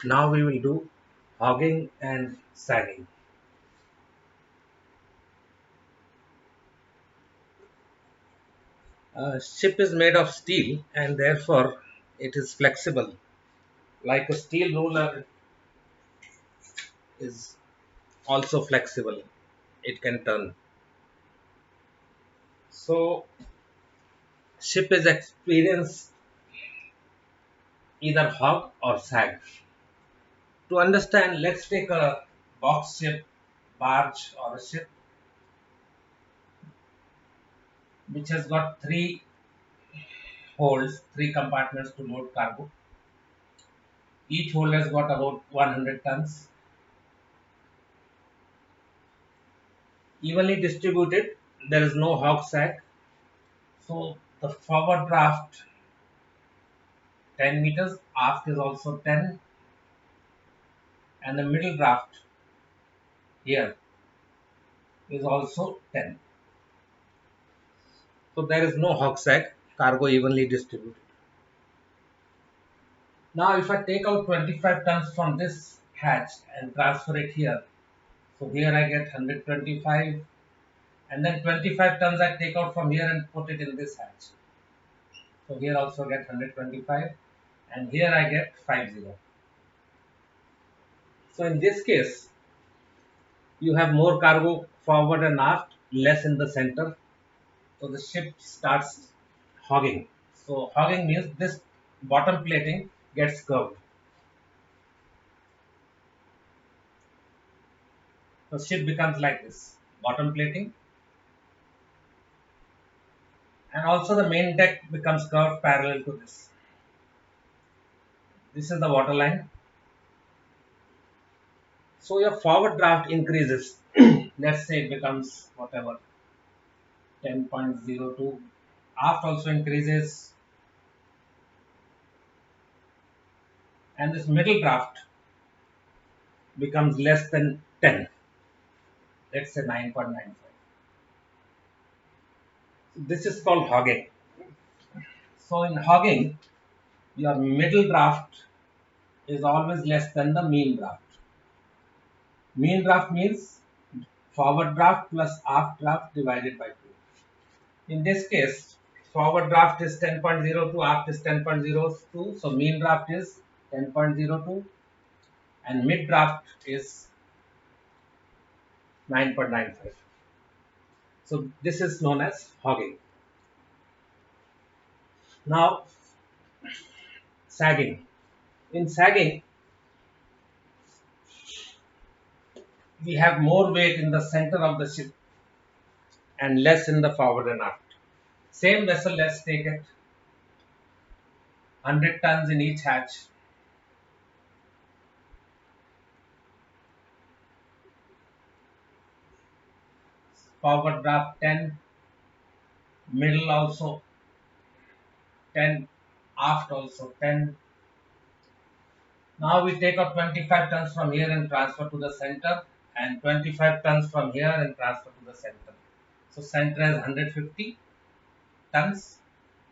Now we will do hogging and sagging. A ship is made of steel and therefore it is flexible. Like a steel ruler is also flexible. It can turn. So ship is experienced either hog or sag. To understand, let's take a box ship, barge or a ship which has got three holds, three compartments to load cargo. Each hold has got about 100 tons, evenly distributed. There is no hog sag. So the forward draft 10 meters, aft is also 10, and the middle draft here is also 10. So there is no hog sag, cargo evenly distributed. Now if I take out 25 tons from this hatch and transfer it here, so here I get 125, and then 25 tons I take out from here and put it in this hatch. So here also get 125, and here I get 50. So in this case, you have more cargo forward and aft, less in the center. So the ship starts hogging. So hogging means this bottom plating gets curved. So ship becomes like this, bottom plating, and also the main deck becomes curved parallel to this. This is the water line. So your forward draft increases. Let's say it becomes whatever 10.02. Aft also increases, and this middle draft becomes less than 10. Let's say 9.95. This is called hogging. So in hogging, your middle draft is always less than the mean draft. Mean draft means forward draft plus aft draft divided by 2. In this case, forward draft is 10.02, aft is 10.02, so mean draft is 10.02 and mid draft is 9.95. So this is known as hogging. Now, sagging. In sagging, we have more weight in the center of the ship and less in the forward and aft. Same vessel, let's take it 100 tons in each hatch. Forward draft 10, middle also 10, aft also 10. Now we take out 25 tons from here and transfer to the center, and 25 tons from here and transfer to the center. So center has 150 tons,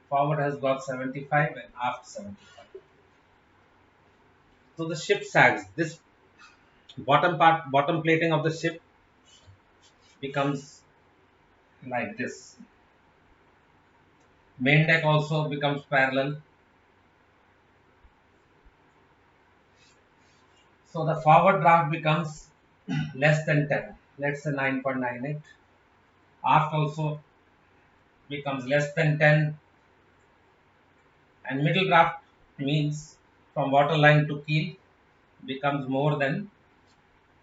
forward has got 75 and aft 75. So the ship sags. This bottom plating of the ship becomes like this. Main deck also becomes parallel. So the forward draft becomes less than 10. Let's say 9.98. Aft also becomes less than 10, and middle draft means from water line to keel becomes more than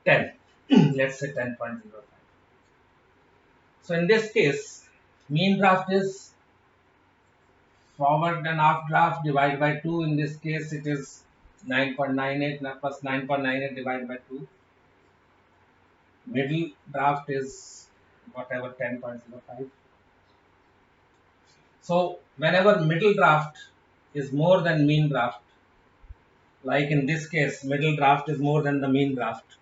10. Let's say 10.05. So in this case, mean draft is forward and aft draft divided by 2. In this case, it is 9.98 plus 9.98 divided by 2. Middle draft is whatever 10.05. So whenever middle draft is more than mean draft, like in this case, middle draft is more than the mean draft,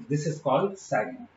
this is called sagging.